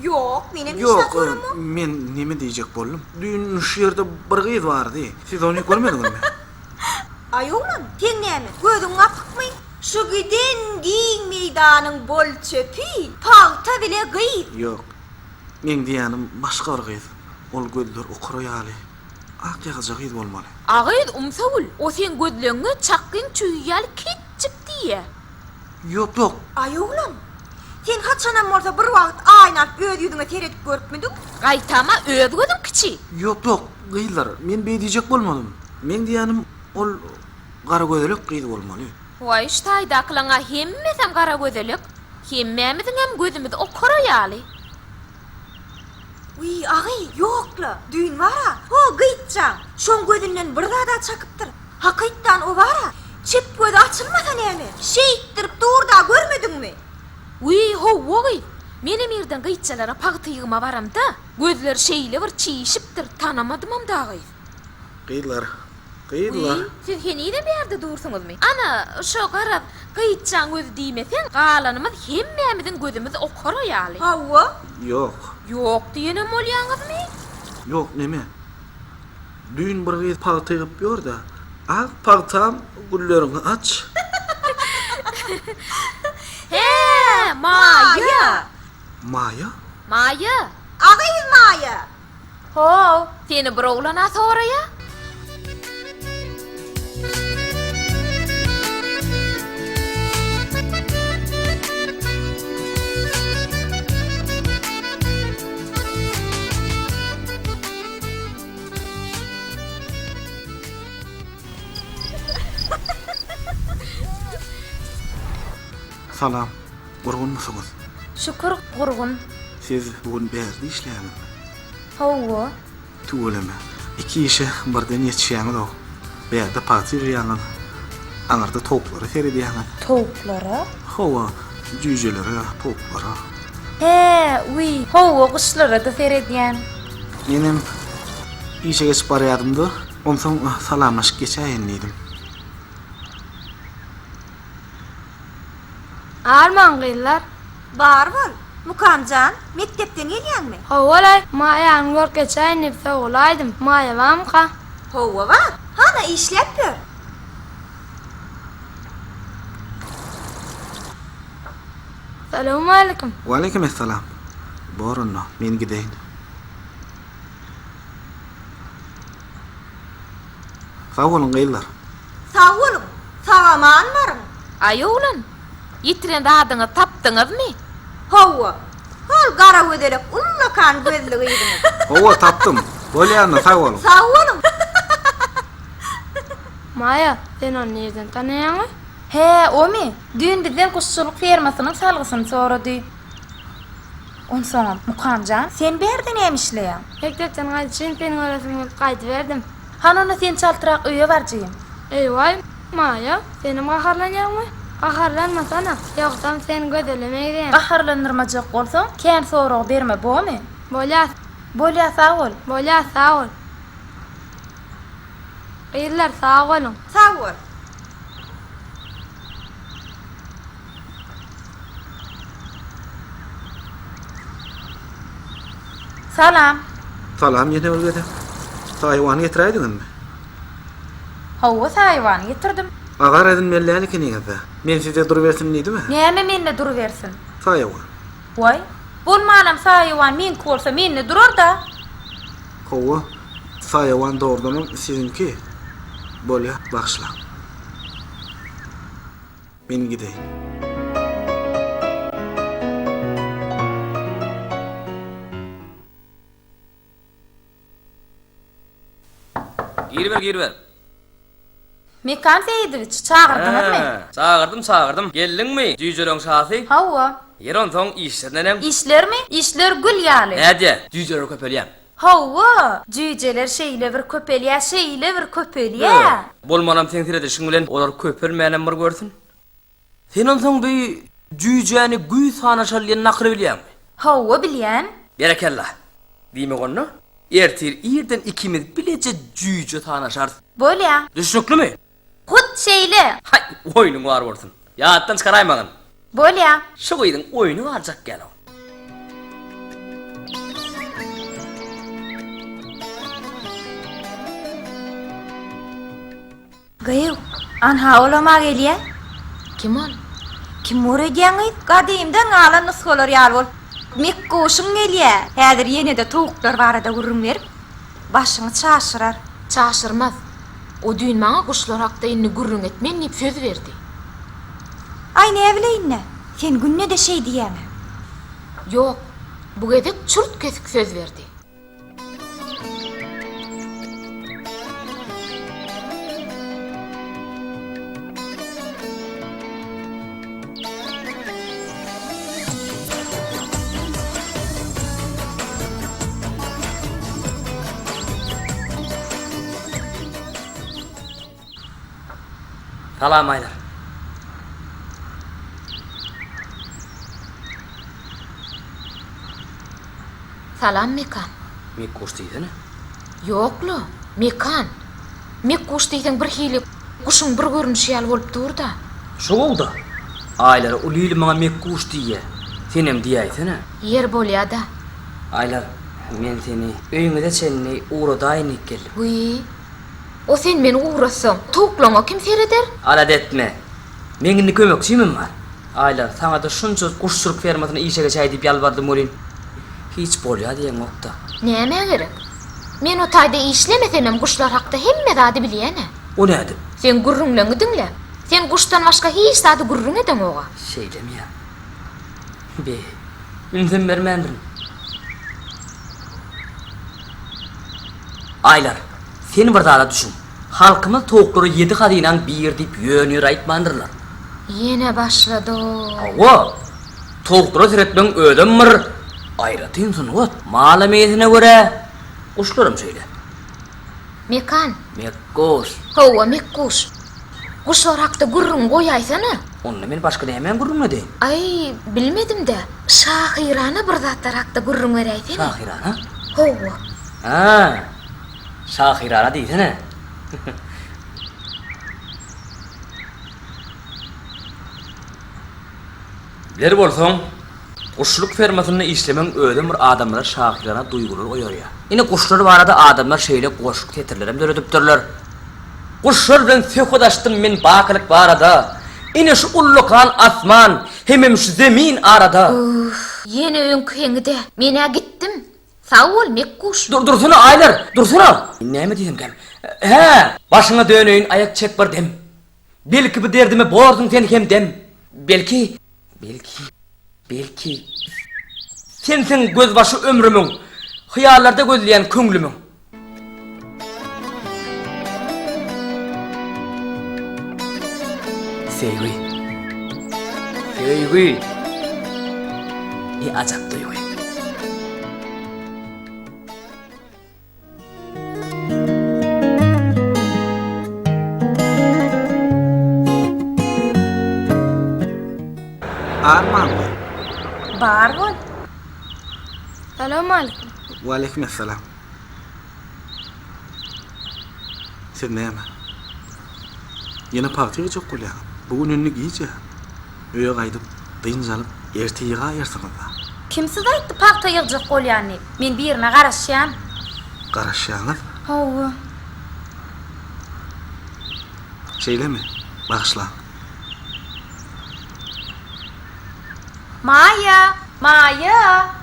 Yok, menem Yok, işlatörüm. men neme diyecek boldum? Dün şu yerde bir kız vardı. Siz onu görmediniz mi? Ay oğlum, sen näme? Gözüň apykmy? Şu giden giň meydanyň bol çöpi, palta bile gyýp. Yok. Men diýenim başga bir kız. Ol gözler okuraýaly. Ak ýazyjy kız bolmaly. Agyd umsagul, o sen gözleňe çakkyn çüýýäl ketçik diýe. Yok. Ay oğlum, sen haçanam bolsa bir wagt aýnap göz ýüzüňe teretip görüpmidin? Gaýtama öz gözüm kiçi. Yok. Kızlar, men beý diýjek bolmadym. Men diýenim ol gara gözlük kız bolmaly. Vay ştaýda aklaňa hemmesem gara gözelek, hemmemizin hem gözümüz okuraýaly. Uy, agy, ýokla. Düýün bara. O gyýtjaň. Şoň gözünden bir zada çakypdyr. Hakykdan o bara. Çip gözi açylmasa näme? Şeýitdirip durda görmediňmi? Uy, howy. Menem ýerden gyýtjalara pagtygyma baramda, gözler şeýle bir çiýişipdir, tanamadymam dagy. Kızlar. Uy, siz henide bir yerde dursunuzmy? Ana, şo garap gyýtjaň gözi diýmesen, galanymyz hemmemizin gözümüz okuraýaly. Hawa? Yok. Yok diýenem bolýaňyzmy? Yok neme? Dün bir kız palta ýygyp ýör da. Ak paltam güllerini aç. He, Maya. Maya? Maya. Agy Maya. Ho, seni bir oglana soraýa. Salam. Gurgun musunuz? Şükür gurgun. Siz bugün bäzdi işläňiz. Hawa. Tuğulama. İki işe birden yetişýäňiz o. Bäzde parti ýaňyz. Aňarda topları seredýäňiz. Tavuklara? Hawa, cüjelere, toplara. He, uy, hawa kuşlara da seredýän. Menem işe geçip barýardymdy. Onsoň salamlaşyp geçäýin diýdim. Arman gyllar. Bar bol. Mukamjan, mektepden gelýänmi? Howalay, Maýany görkeçäýin ipse olaýdym. Maýa bamka. Hawa var. Hana işläp dur. Salamu alaykum. Wa alaykum assalam. Borunno, men gideýin. Sag bolun gyllar. Sağ olun. Sağaman varım. Ay oğlan, yitiren dadyňy tapdyňyzmy? Hawa. Hol gara gödelek ullakan gözlü gyýdyňyz. Hawa tapdym. Bolýarmy sag bolun. Sağ olun. Maýa, sen onu nerden tanıýaňy? He, o mi? Dün bizden kuşçuluk firmasynyň salgysyny sorady. Onsoň, Mukamjan, sen berden emişleýän. Mektepden gaýdyşyn seni göresim gelip gaýdy berdim. Hanana sen çaltyrak öýe barjyň. Eýway, Maýa, seni gaharlanýarmy? Gaharlanmasana, ýoksam seni gödelemegin. Gaharlandyrmajak bolsaň, kän sorag berme bomy? Bolýar, Bolýa sag bol. bolýar, sag ol. Gyllar, sag olun. Sağ ol. Salam. Salam ýene ölgede. Taýwany getiräýdiňizmi? Hawa saýwany getirdim. Agar edin melläni kiniňizde. Men size dur bersin diýdimi? Näme menne dur bersin? Taýwan. Way, bolmanam saýwan men bolsa menne durar da. Hawa, taýwan doğrudan sizinki. Bolýa, bagşla. Men gideýin. Girber. Mekan Seýidoviç çağırdyňyzmy? Çağırdım. Geldiňmi? Jüýjeleň şahsy. Hawa. Yeron soň işlernenem. İşlermi? İşler gül ýaly. Näde? Jüýjeler köpelýär. Hawa. Jüýjeler şeýle bir köpelýär. Bolmanam sen tiredişiň bilen olar köpelmänem bir görsün. Sen onsoň bu jüýjäni güý sanaşalýan nakry bilýärmi? Hawa bilýän. Berekellah. Diýme gonu? Ertir ýerden ikimiz bilece jüýje tanaşar. Bolýa. Düşnüklümi? Hut şeýle. Hay, oynuň bar bolsun. Ýatdan çykaraýmagyň. Bolýa. Şu gyýdyň oyunu arjak gelo. Gaýw, anha olama gelýär. Kim ol? Kim öreýäňiz? Gadymdan galan nusgalar ýar bol. Mekkoşum gelýär. Häzir ýene-de towuklar barada gurrun berip, başyňy çaşyrar. Çaşırmaz. O düğün maňa kuşlar hakda inni gurrun etmen nip söz berdi. Ay ne bileýin. Sen günne de şey diýäňi. Yok, bu gedek çurt kesik söz verdi. Salam aylar. Salam Mekan. Mek kuş diýdini? Yoklu, Mekan. Mek kuş diýdiň bir hili kuşun bir görünüşi ýal bolup durda. Şo boldy. Aylar ulýly maňa mek kuş diýe. Senem diýäýsene. Yer bolýa-da. Aylar, men seni öýüňde seni uğradaýyn geldim. Uy. O sen meni uğrasaň, towuklaňa kim sereder? Alat etme. Meňini kömekçimim var. Aylar, sana da şunça kuşçuluk fermasyny işe geçäý diýip ýalbardym bolin. Hiç bolýar diýen okda. Näme gerek? Men o taýda işlemesenem kuşlar hakda hemme zady bilýän. O nädi? Sen gurrunlaňy diňle. Sen kuşdan başga hiç zady gurrun eden oga. Şeylem ya. Be, ünzüm vermendirin. Aylar, seni bir dara düşün. Halkımız towukları 7 hadynan bir diýip ýönür aýtmandyrlar. Yine başladı. Awa, towukları seretmeň ödemmir. Aýratyn sunwat, mala mezine göre. Kuşlarım söýle. Mekan. Mekkuş. Howa mekkuş. Kuşlar hakda gurrun goýaýsana. Onu men başka nämen gurrun edeyim? Ay, bilmedim de. Şahirana bir zatlar hakda gurrun beräýsene. Şahirana? Howa. Ha. Şahirana diýsene. Biler bolsaň, kuşluk fermasyny işlemeň ödem bir adamlar şahirana duýgular oýarýar. Ine kuşlar barada adamlar şeýle goşuk tetirlerem döredipdirler. Kuşlar bilen söhbetdaşdym men bakylyk barada. Ine şu ullukan asman, hemem şu zemin arada. Yine öňküňde. Mene gittim. Sağ ol mekkuş. Dursana aylar, dursana. Näme diýdim kan? He, başyňa döneýin ayak çek bir dem. Belki bu derdime bordyň sen hem dem. Belki sensiň göz başı ömrümüň, hyýallarda gözleýän köňlümüň. Sevgi. Ajak duýgy. Arman. Bar bol. Salam aleykum. Wa aleykum assalam. Sen näme? Ýene partiýa çok bolýar. Bugün önünü giýje. Öýe gaýdyp, dynjalyp, erteýe gaýarsyňyz. Kimsiz aýtdy pakta ýyljak bolýany? Men birine garaşýan. Garaşýaňyz. Howa. Şeýlemi? Bagşla. Maya.